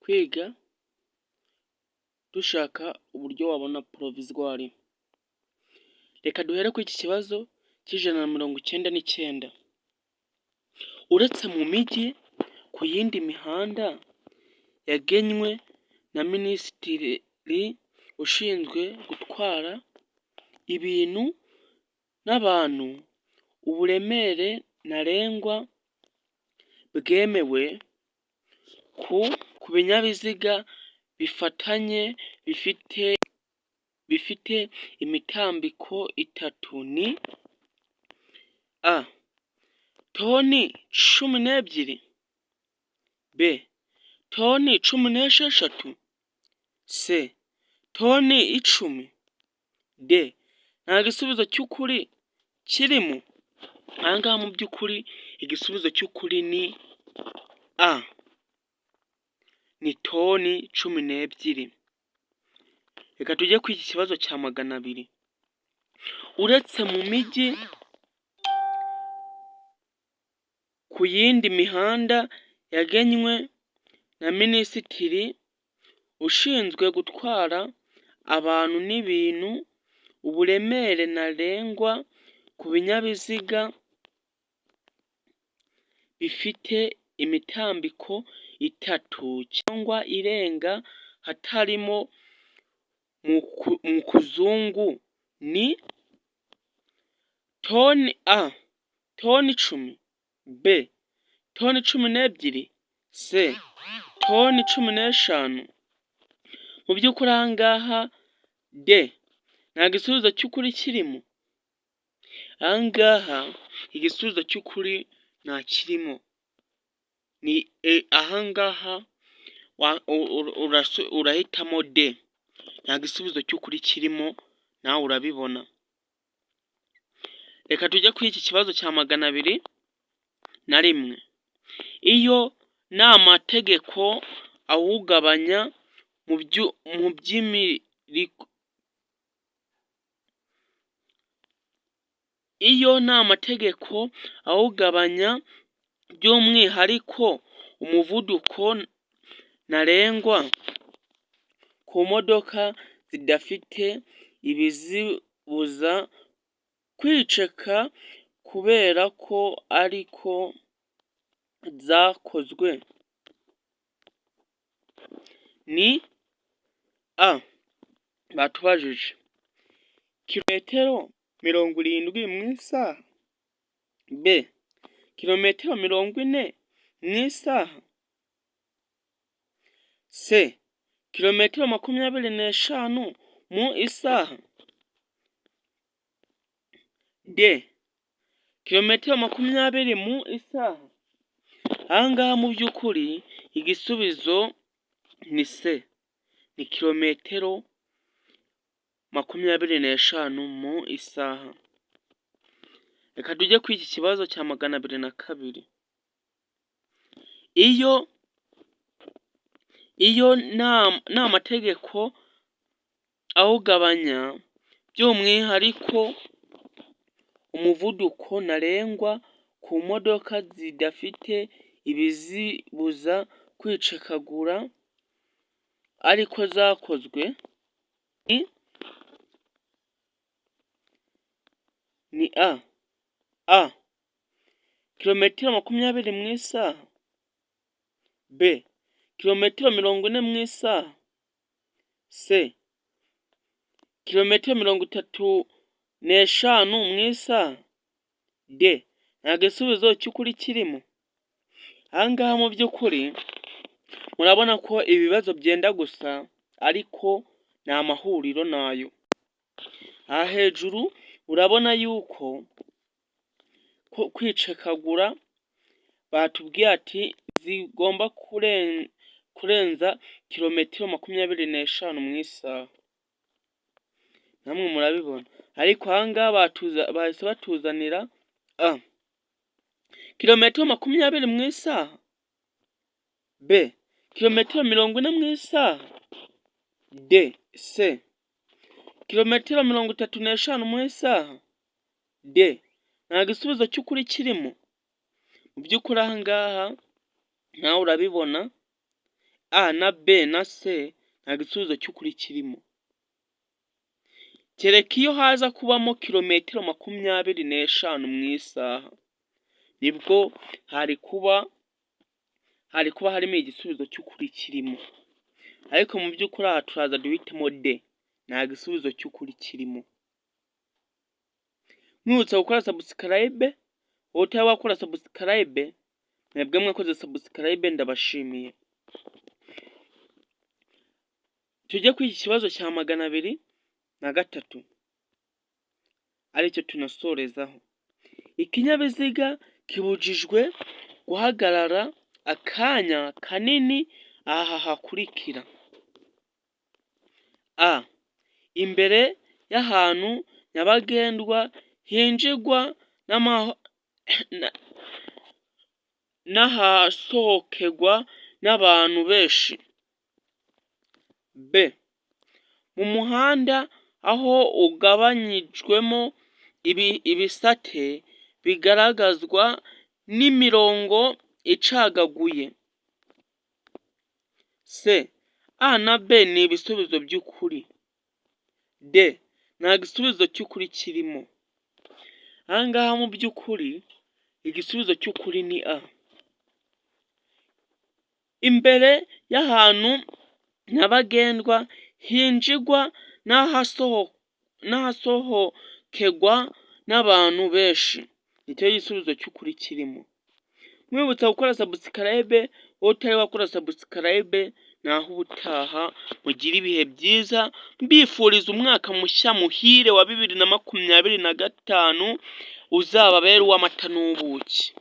kwiga dushaka uburyo wabona provisoire. Reka duhere ku iki kibazo cy'199. Uretse mu mijyi, ku yindi mihanda yagenywe na Minisitiri ushinzwe gutwara ibintu n'abantu, uburemere ntarengwa bwemewe ku binyabiziga bifatanye bifite imitambiko itatu ni A. Toni 12, B. Toni 16, C. Toni 10, D. Nta gisubizo cy'ukuri kirimo. Aha ngaha mu by'ukuri igisubizo cy'ukuri ni A. Ni toni 12. Reka tujye ku iki kibazo cya 200. Uretse mu mijyi, ku yindi mihanda yagenywe na Minisitiri ushinzwe gutwara abantu n'ibintu, uburemere ntarengwa ku binyabiziga bifite imitambiko itatu cyangwa irenga hatarimo mu kuzungu ni toni A. Toni 10, B. Toni 12, C. Toni 15. Mu by'ukuri aha ngaha D. Nta gisubizo cy'ukuri kirimo. Aha ngaha igisubizo cy'ukuri nta kirimo. Ni aha ngaha urahitamo D. Nta gisubizo cy'ukuri kirimo, nawe urabibona. Reka tujye kuri iki kibazo cya 201. Iyo nta mategeko awugabanya mu by'imiriko, iyo nta mategeko awugabanya by'umwihariko umuvuduko ntarengwa ku modoka zidafite ibizibuza kwiceka kubera ko ariko zakozwe ni A. Batubajije kilometero 70 mu isaha, B. Kilometero 40 mu isaha, C. Kilometero 25 mu isaha, D. Kilometero 20 mu isaha. Aha ngaha mu by'ukuri igisubizo ni C. Ni kilometero 25 mu isaha. Reka tujye ku iki kibazo cya 202. Iyo nta mategeko awugabanya by'umwihariko umuvuduko ntarengwa ku modoka zidafite ibizibuza kwicekagura ariko zakozwe ni A. Kilometero 20 mu isaha, B. Kilometero 40 mu isaha, C. Kilometero 35 mu isaha, D. Nta gisubizo cy'ukuri kirimo. Aha ngaha mu by'ukuri murabona ko ibibazo byenda gusa ariko ni amahuriro nayo. Aha hejuru urabona yuko kwicekagura batubwiye ati zigomba kurenza kilometero 25 mu isaha. Namwe murabibona. Ariko aha ngaha bahise batuzanira A. Kilometero 20 mu isaha, B. Kilometero 40 mu isaha, D. C. Kilometero 35 mu isaha, D. Nta gisubizo cy'ukuri kirimo. Mu by'ukuri aha ngaha nawe urabibona A na B na C nta gisubizo cy'ukuri kirimo, kereka iyo haza kubamo kilometero 25 mu isaha, nibwo hari kuba harimo igisubizo cy'ukuri kirimo, ariko mu by'ukuri aha turaza duhitemo D, nta gisubizo cy'ukuri kirimo. Mwibutsa gukora subscribe, wowe utari wakora subscribe, mwebwe mwakoze subscribe ndabashimiye. Tujye kuri iki kibazo cya 203 aricyo tunasorezaho. Ikinyabiziga kibujijwe guhagarara akanya kanini aha hakurikira: A. Imbere y'ahantu nyabagendwa hinjirwa n'ahasohokerwa n'abantu benshi. B. Mu muhanda aho ugabanyijwemo ibisate bigaragazwa n'imirongo icagaguye. C. A na B ni ibisubizo by'ukuri. D. Nta gisubizo cy'ukuri kirimo. Aha ngaha mu by'ukuri igisubizo cy'ukuri ni A. Imbere y'ahantu nyabagendwa hinjirwa n'ahasohokerwa n'abantu benshi, nicyo gisubizo cy'ukuri kirimo. Mwibutsa gukora subscribe, wowe utari wakora subscribe, naho ubutaha mugira ibihe byiza, mbifuriza umwaka mushya muhire wa 2025 uzababera uw'amata n'ubuki.